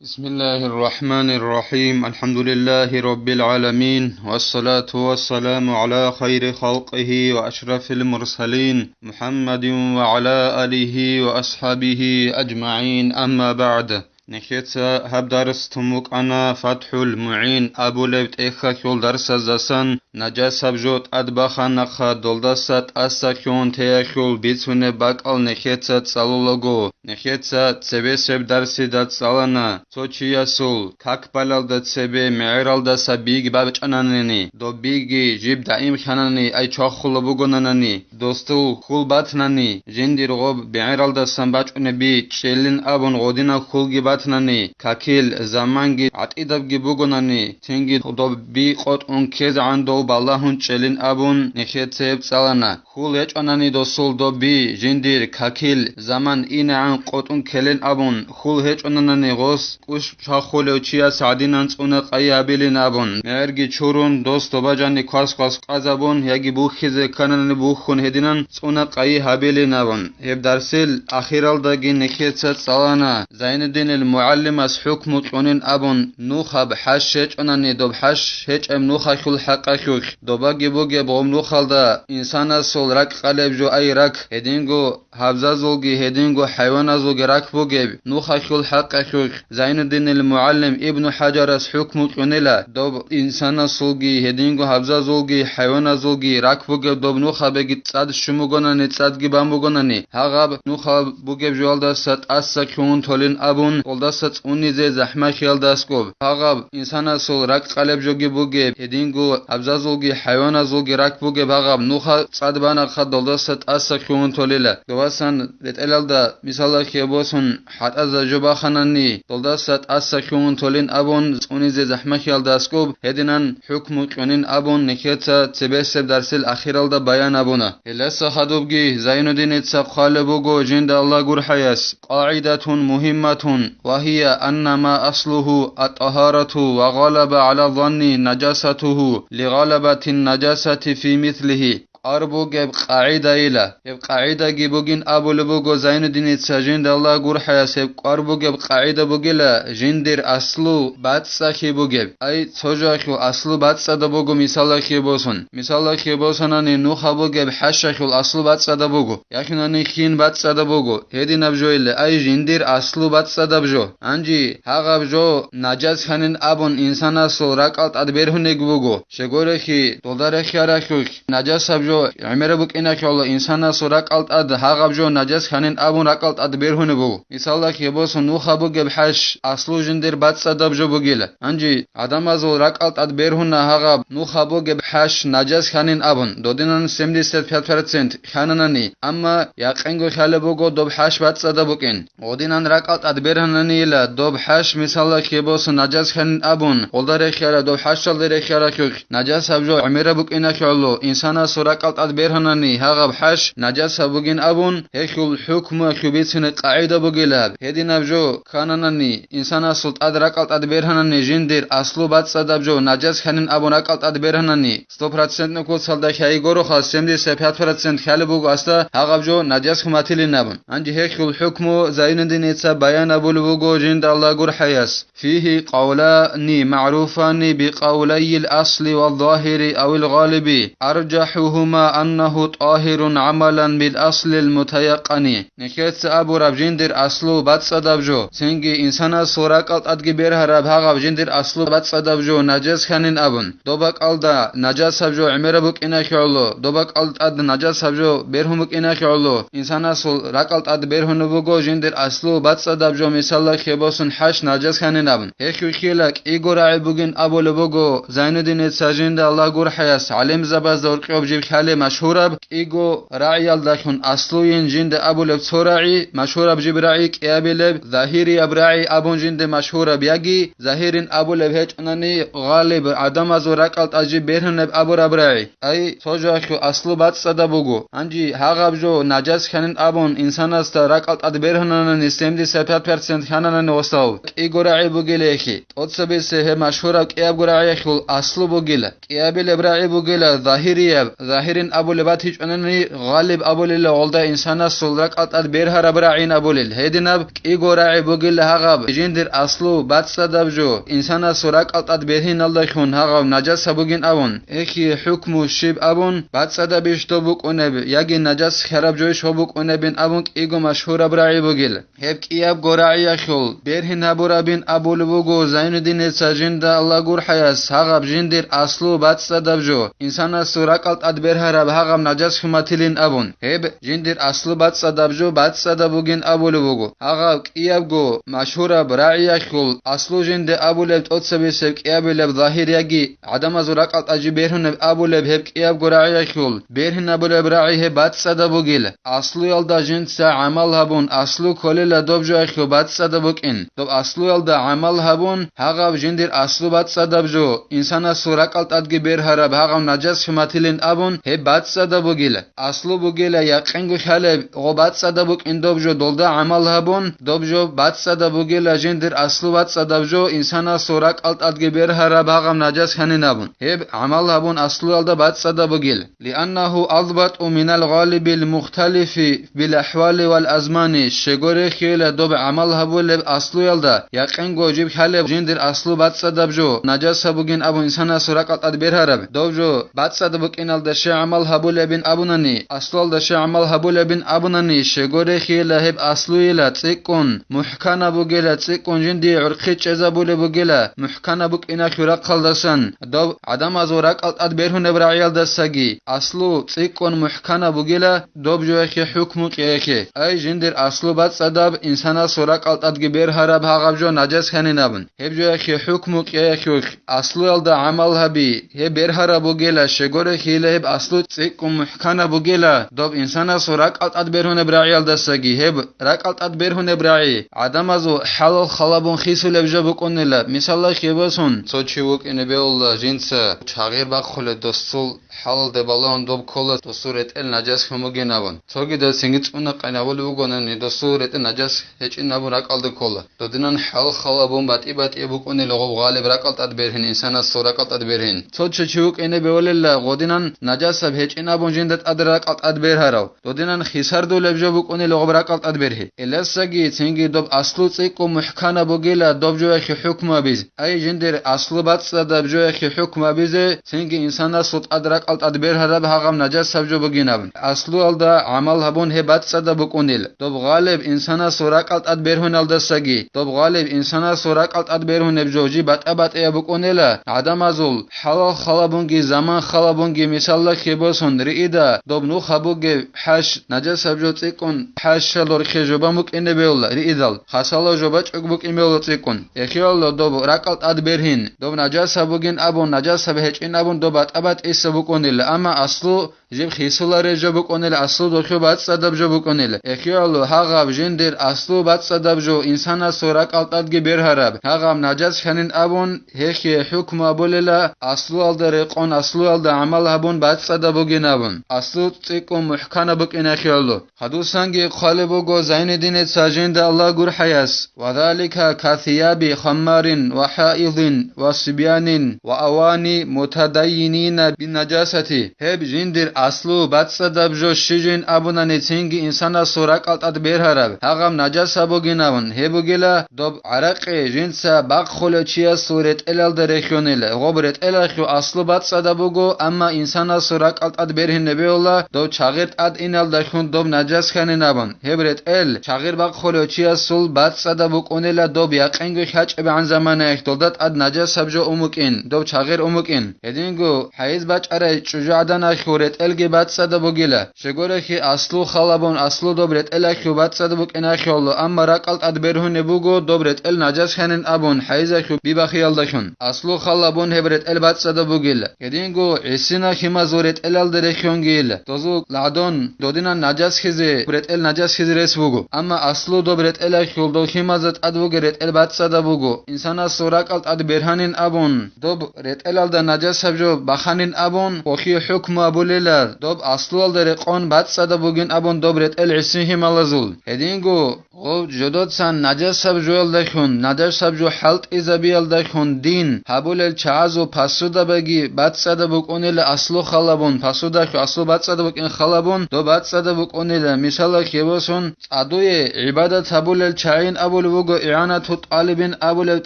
بسم الله الرحمن الرحيم الحمد لله رب العالمين والصلاة والسلام على خير خلقه وأشرف المرسلين محمد وعلى آله وأصحابه أجمعين أما بعد نخيتsa هب درس تموك أنا فتح المعين أبو لبت إخا خول درس زسن نجاس بجوت أدبخا نخا دولدست أسا خون تيا خول بيتونه باقل نخيتsa تسالولغو نخيتsa تسبسب درسي دا تسالنا توچيا سول كاك بالال دا تسبه معرال دا سبيگ بابچ أنانيني دو بيگي جيب دائم خاناني أي چاخول بگوناناني دوستو خول باتناني جندير غوب بعرال دا سنباچ نبي چلين أبون غودينا خول باتناني كاكيل زمانگي عتيدبگي بگوناني تنگي دو بي قط اون كيز عندو باللهون چلين أبون نخيتسب تسالنا خول يچ أناني دوستول دو بي جندير كاكيل زمان إين عن قط اون كلين أبون خول هيچ أناني غوس كوش شاخولو چيا سعدينان تسونه قيابيلين أبون مرگي چورون دوست باجاني كاس قازابون يگي بوخيزه كانن بوخون هدينان تسونه قيابيلين أبون هب درسيل أخيرال داگي نخيتسب تسالنا زين الدين المعلم از حكم تونين أبون نوخا بحش هيچ أناني دو بحش هيچ ام نوخا خل حقا خوخ دو باگي بوگي بغم نوخال دا إنسان سول رك قلب جو أي رك هدينگو حفظة زولگي هدينگو حيوان زولگي رك بوگي نوخا خل حقا خوخ زين الدين المعلم ابن حجر از حكم تونيلا دو إنسان سولگي هدينگو حفظة زولگي حيوان زولگي رك بوگي دو نوخا بگي تصاد شموگوناني تصادگي باموگوناني هاغاب نوخا بوگي جوال دا ست أسا كون تولين أبون ولدست اونی زی زحمه خیال دست کوب هاغاب انسان سول رک قلب جوگی بوگی هدینگو ابزازولگی حیوان زولگی رک بوگی هاغاب نوخا صد بنا خد دلدست اس خون تولیله دواسن لتلال دا مثال خیبوسون حد از جوبا خننی دلدست اس خون تولین ابون اونی زی زحمه خیال دست کوب هدینن حکم قانون ابون نکیتا تبسب درسل اخیرال دا بیان ابونه هلس خدوبگی زین الدین تصقال بوگو جند الله گور حیاس قاعده مهمه وهي أن ما أصله الطهارة وغلب على الظن نجاسته لغلبة النجاسة في مثله أربو جب قاعدة إلى جب قاعدة جبوجين أبو لبوجو زين الدين تسجين الله جور حياسب أربو جب قاعدة بوجلا جندر أصله بعد سخي بوجب أي تجاهو أصله بعد صد بوجو مثال خيبوسون مثال خيبوسون أن نوخ بوجب حشخو الأصله بعد صد بوجو يكن أن خين بعد صد بوجو هدي نبجو إلا أي جندر أصله بعد صد بجو أنجي هذا بجو نجاس خنين أبون إنسان أصله ركالت أدبره نجبوجو شجورة خي تولدر خيارخو نجاس بجو عمره بك إنك الله إنسان سرق ألت أد هاغب جو نجس خانين أبون رقلت أد بيرهن بو مثال لك يبوس نوخا بو بحش أصلو جندر بات صدب جو بگيله أنجي عدم أزو رقلت أد بيرهن هاغب نوخا بو بحش نجس خانين أبون دودينن سمدي ست فيات فرسنت خانناني أما يقنگو خاله بو دو بحش بات صدب بكين ودينن رقلت أد بيرهناني لا دو بحش مثال لك يبوس نجس خانين أبون قلدر خيارا دو بحش شلدر خيارا كوك نجس أبجو عمره بك إنك الله إنسان سرق قلت بيرهنني هاغب حش نجس بوجين أبون هيكل حكم خبيتين قاعدة بوجلاب هدي نبجو كاننني إنسان سلط أدرك قلت بيرهنني جندير أصله بعد صدب جو نجس خنين أبون قلت بيرهنني 100% نقول صلدا خاي غورو خاصم دي 7% خاله بوج أستا هاغب جو نجس خماتيل نبون عندي هيكل حكم زين دينيتسا بيان أبو لبوجو جند الله جور حياس فيه قولان معروفان بقولي الأصل والظاهر أو الغالب أرجحهما أنه طاهر عملا بالأصل المتيقن نكيت أبو رب جندر أصله بات صدب جو سنجي إنسان سوراقلت أدقي بيرها رب هاغب جندر أصله بات صدب جو نجس خانين أبن دوبك ألدا نجس جو عمر بك إناك علو دوبك ألد أد نجس جو بيرهمك إناك علو إنسان سوراقلت أد بيرهن بوغو جندر أصله بات صدب جو مثال خيبوسن حش نجس خانين أبن هيك خيلك إيغو راعي بوغين أبو لبوغو زين الدين تساجين الله غور حياس علم زباز دورقيوب جيب خالي مشهورة إيجو راعي الدخن أصلوين جند أبو لب ثراعي مشهورة بجيب راعي كيابلب ظاهري أبراعي أبو جند مشهورة بيجي ظاهرين أبو لب هيج أنني غالب عدم أزورك ألت أجيب بيرهن أبو ربراعي أي سوجاكو أصلو بات صدبوغو أنجي هاغب جو نجس خنين أبون إنسان استراك ألت أدبيرهن أنني سمدي 7% خنن وصاو إيجو راعي بوغيليكي أتصبي سه مشهورة كياب راعي خل أصلو بوغيلا كيابل براعي بوغيلا ظاهري ظاهرين أبو لباتيج أنني غالب أبو لله غلدا إنسان سولرك أت بيرها ربراعين أبو لله هيدنا إيجو راعي بقول هغاب جندر أصلو بات صدبجو إنسان سورك أت بيرهن الله خون هغاب نجس بوجين أبون إخي حكم الشيب أبون بات صدبش تبوك أنب يجي نجس خراب جوش هبوك أنبين أبون إيجو مشهور براعي بقول هبك إياب غراعي خول بيرهن أبو رابين أبو لبوجو زين الدين سجند الله غور حياس هغاب جندر أصلو بات صدبجو إنسان سورك أت بيرها رب هغاب نجس خماتلين أبون هب جندر أصلو بات صدبجو بات صدبوجين أبو لبوجو هغاب إياب جو مشهور براعي خول أصلو جند أبو لب أتسبيسك إياب لب ظاهر يجي عدم زورك أت أجي بيرهن أبو لب هبك إياب غراعي خول بيرهن أبو لب راعي بات صدبوجيل أصلو يلدا جند سا عمل هبون أصلو كل لدبجو خو بات صدبوكين دب أصلو يلدا عمل هبون هغاب جندر أصلو بات صدبجو إنسان سورك أت أجي بيرها رب هغاب نجس خماتلين أبون هب بات صدبوجيل أصلو بوجيل يقينغو خالب غبات صدبوك إن دبجو دولدا عمل هبون دبجو بات صدبوجيل جندر أصلو بات صدبجو إنسان سورك أت أجي بيرها رب هغاب نجس خنين أبون هب عمل هبون أصلو يلدا بات صدبوجيل لأنه أضبط من الغالب المختلف بالأحوال والأزمان شجوري خيل دب عمل هبول أصلو يلدا يقينغو جيب خالب جندر أصلو بات صدبجو نجس هبوجين أبو إنسان سورك أت أجي بيرها رب دبجو بات صدبوك إن يلدا شي عمل هبول بين أبونني أصلو يلدا شي عمل هبول بين أبونني شجوري خيل هب أصلو يلا تيكون محكنا بوجيلا تيكون جندي عرقي تشزابول بوجيلا محكنا بوك إنا خيرق خلدسن دب عدم أزورك أت بيرهن برعيال دساجي أصلو تيكون محكنا بوجيلا دب جوخي حكم قيخي أي جندر أصلو بات صدب إنسان سورك أت جبير هرب هاغب جو نجس خنينابن هب جوخي حكم قيخي أصلو يلدا عمل هبي هب بير هرب بوجيلا شجور خيل هب أصلو تيكون محكنا بوجيلا دب إنسان سورك أت بيرهن برعيال دساجي هب رك أت بيرهن برعي عدم أزو حلال خلابون خيسو لبجبك أنلا مثال خيبسون صوتشوك إن بيول جنس تغيير بخل دستول حلال دبالون دب كل دستورة النجس هموجينابون توجي ده سنجت أن قناول وجونن دستورة النجس هيج إن أبو رك ألد كل دودنان حلال خلابون بات إبوك أن لغو غالب رك ألد بيرهن إنسان الصورة ألد بيرهن صوتشوك إن بيول الله غودنان نجس هيج إن أبو جندت أدرك ألد بيرهراو دودنان خسر دو لبجبك أن لغو رك ألد بيرهن إلا سجي سنجي دب أصلو تيكو محكنا بوجيلا دب جوخي حكم بيز أي جندر أصلو بات دب جوخي حكم بيز سنجي إنسان صوت أدرك ألد أدبير هرب هاغم نجس سبجو بجينابن أصلو ألدا عمل هبون هبات صدا بكونيل دب غالب إنسان سورك ألد أدبير هون ألدا سجي دب غالب إنسان سورك ألد أدبير هون بجوجي بات أبات إيه بكونيل عدم أزول حلال خلابونجي زمان خلابونجي مثال خيبوسون رئيدا دب نو خبوجي حش نجس سبجو تيكون حش لور خجوبامك إن بيولا رئيدال خاصالو جوباچ أقبك إميلو تيكون إخيالو دب ركالت أدبيرهن دب نجس سبوجين أبون نجس سبهج إن أبون دبات أبات إيه سبكونيل أما أصلو جيب خيسولار جبكونيل أصلو دخيو بات صدب جبكونيل إخيالو هاغاب جندر أصلو بات صدب جو إنسان سورك ألتاد جبير هرب هاغاب نجس خنين أبون هيخي حكم أبوليلا أصلو الدريقون أصلو الد عمل هبون بات صدبو جنابون أصلو تيكون محكنا بك إن إخيالو خدو سنگي قالبو جو زين دين ساجند الله قر حياس وذلك كثياب خمار وحائض وصبيان وأواني متدينين بالنجاسة هب جندر أصلو بات صدب جو شجين أبونا نتنگي إنسان سورك ألتاد بير هرب هاغم نجاسة بو جنابون هبو جلا دب عرق جنسا باق خلو چيا سورت الال درخيونيل غبرت الالخيو أصلو بات صدبو جو أما إنسان سورك ألتاد بير هنبي الله دب چاغرت أد إنال درخون دب نجاس خاني نابون هبرت ال چاغر باق خلو چيا سول بات صدبو كونيلا دب يقينگو خاچ بعن زمانه دولدت أد نجاس سبجو أموكين دب چاغر أموكين هدينگو حيز باچ أره چجعدنا خورت الگي بات صدبو گيلا شگورخي أصلو خلابون أصلو دبرت الخيو بات صدبو كنا خيالو أما راقلت أد بيرهن نبوغو دبرت ال نجاس خانن أبون حيزخيو بيبخيال دخون أصلو خلابون هبرت ال بات صدبو گيلا هدينگو عسينا خيما زورت الال درخيون گيلا توزو لعدون دودينا نجاس خيزي برت ال نجاس خيزي رس بوغو أما أصلو دبرت الخيو دو خيما زت أدو گرت ال بات صدبوغو إنسانا سوراقلت أد بيرهنن أبون دب رت الال دا نجاس سبجو بخانن أبون وخي حكم أبوليلا дар доб аслуал даре қон бацада бугин абон добрет эл исиhi малазул hedingo гов жодотсан наjas sab joel dakhun najas sab jo halt izabial dakhun din habulel chazo pasuda bagi bацада буконел аслу халабон пасуда ки аслу бацада букин халабон до бацада буконел мисала хевосон адуе ибадат habulel chain abul vugo i'anatu talibin abulet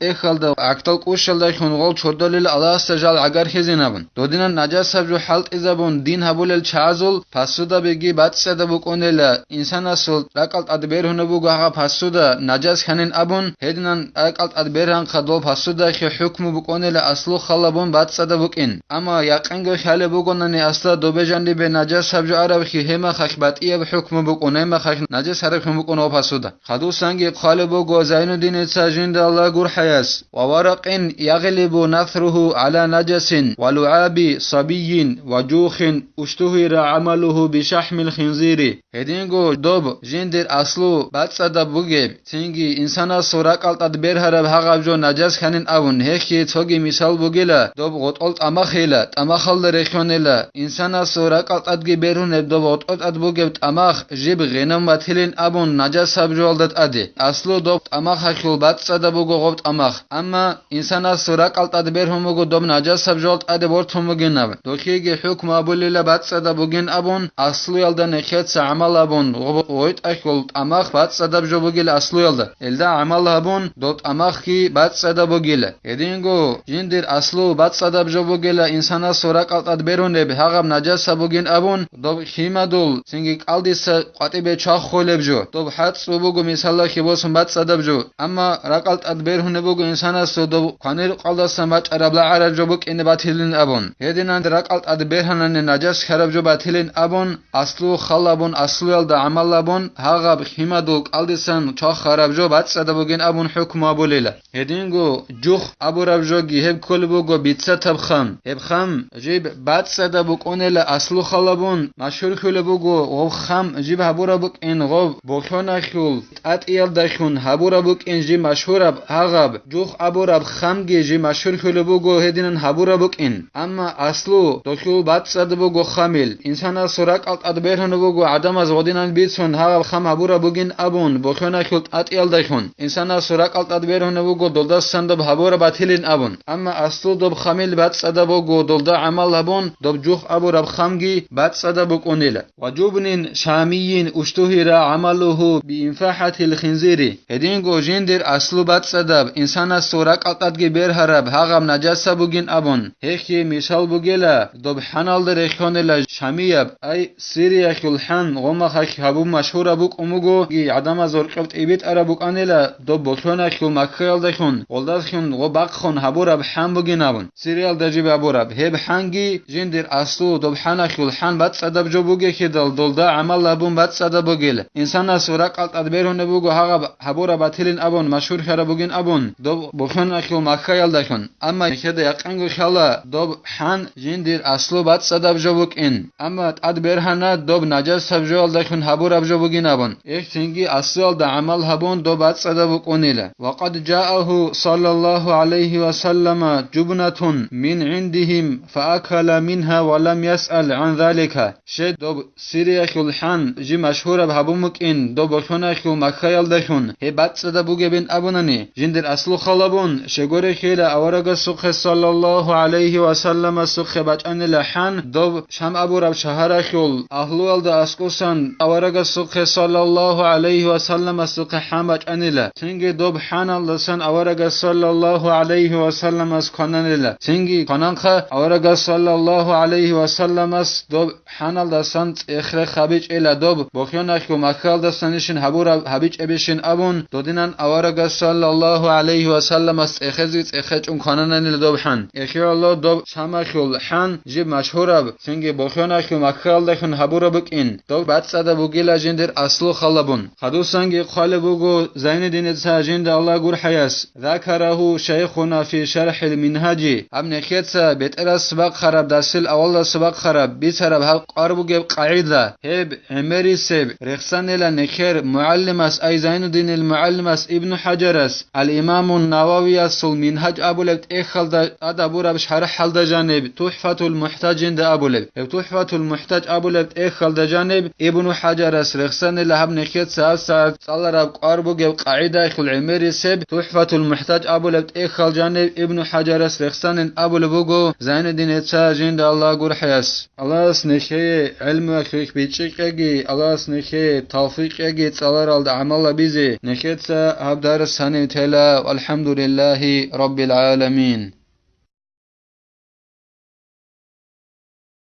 ekhalda aktal qushal dakhun gol chodolil allah sajal agar hezinabun dodinan najas sab jo halt izabon din habulel chazul pasuda bagi bацада буконел insan asul raqalt adber hunabu gaha pasuda najas khanin abun hedinan raqalt adberan khadol pasuda ki hukmu bukонel aslu khalabon bацада bukin ama yaqinga khale bugonani asla dobejandi be najas sabju arab ki hema khakbatiya hukmu bukone ma khak najas harab hukmu bukono pasuda khadu sangi khale bugo zainuddin sajin Allah gur hayas wa waraqin yaghlibu nathruhu ala najasin wa lu'abi sabiyin wa jukhin ushtuhira amaluhu bi shahmil khinziri hedingo dob jindir aslu bацада bugeb tingi insana suraqalt adber harab hagabjo najas khanin avun heki togi misal bugela dob gotol amakhela tamakhal rekhonela insana suraqalt adge berun dob gotol adbugeb tamakh jib ghenam mathilin abun najas sabjoldat ade aslu dob tamakh hakul bацада bugo gobt amakh amma insana suraqalt adber humugo dob najas sabjolt ade bortumugenav dokege hukm abulila bацада bugin abun aslu yaldan ekhet amal abun oit akul tamakh bацада bugel aslu yalda elda amal abun dob tamakh ki bацада bugel edingo jindir aslu bацада bugela insana suraqalt adberone hagam najas sabugin abun dob khimadul singi qaldisa qatibe chakholebjo dob hats bugo misalla khibosum bацада bjo amma raqalt adberone bugo insana so dob qanir qaldasa macarabla arabjo bugin batilin abun edinan raqalt adberhanane najas kharabjo batilin abun aslu khalabun aslu yalda amal abun hagab khimadul qaldisan chakharabjo bацада bugin abun hukm abulila edingo jukh aburabjo giheb kolbugo bitsa tabkham hebkham jib bацада bukonela aslu khalabun mashhur kolbugo gov kham jib haburabuk in gov bokhona khul atiyal dakhun haburabuk in jib mashhurab hagab jukh aburab kham ge jib mashhur kolbugo hedinan haburabuk in amma aslu dokhul bацада bugo khamil insana suraqalt adberhanu bugo adamaz godinan bitsun hagab kham haburabugin abun bokhona khul atiyal dakhun insana suraqalt adberhanu bugo doldas sandab habura batilin abun amma aslu dob khamil bацада bugo dolda amal abun dob jukh aburab khamgi bацада bukonela wajubnin shamiyin ushtuhira amaluhu bi infahatil khinziri hedingo jindir aslu bацада insana suraqalt adge berharab hagam najasa bugin abun heki misal bugela dob hanal rekhonela shamiyab ay siriya khulhan goma khak habu mashhura buk umugo gi adama zorqabt ibit arabuk anela dob bokhona khul makhal dakhun goldas khun go bakhon haburab ham bugin abun sirial dajib aburab heb hangi jindir aslu dob hana khul han bацада bjobuge khidal dolda amal abun bацада bugel insana suraqalt adberone bugo hagab habura batilin abun mashhur kharabugin abun dob bokhona khul makhal dakhun amma kheda yaqango khala dob han jindir aslu bацада bjobukin amma adberhana dob najas sabjol dakhun habura bjobugin abun ek tingi aslu da amal habun dob bацада bukonela waqad ja'ahu sallallahu alayhi wa sallama jubnatun min indihim faakala minha wa lam yas'al an dhalika shed dob siriya khulhan ji mashhura habumukin dob bokhona khul makhayal dakhun he bацада bugebin abunani jindir aslu khalabun shegore khela awaraga sukh sallallahu alayhi wa sallama sukh bachanila han dob sham aburab shahara khul ahlu alda askusan awaraga sukh sallallahu alayhi wa sallama sukh hamat anila tingi dob hanal lasan awaraga sallallahu alayhi wa sallama skananila tingi kananqa awaraga sallallahu alayhi wa sallama dob hanal dasan ekhre khabich ela dob bokhona khu makhal dasanishin habura habich ebishin abun dodinan awaraga sallallahu alayhi wa sallama ekhezit ekhechun kanananila dob han ekhirallah dob shamakhul han jib mashhurab tingi bokhona khu makhal dakhun habura bukin dob bацада bugila jindir aslu khalabun khadusangi khale bugo zainuddin sajin Allah gur hayas zakarahu shaykhuna fi sharh al minhaji amne khetsa betras sabaq kharab dasil awalla sabaq kharab bitarab hal qarbu geb qaida heb emeri seb rexsanela nekher muallimas ay zainuddin al muallimas ibn hajaras al imam an nawawi asul minhaj abul ekhalda adabur ab sharh halda janib tuhfatul muhtajin da abul تحفة المحتاج أبو لبت إخل دجانب ابن حجر السرخسن لهب نخيت ساعة صلى رب قاربو جب قاعدة خل عمير سب تحفة المحتاج أبو لبت إخل جانب ابن حجر السرخسن أبو لبوجو زين الدين تساجين الله قرحيس الله سنخي علم خيك بيتشيكي الله سنخي توفيق يجي صلى رب عمل بيزي نخيت سا هب دار السنة تلا والحمد لله رب العالمين.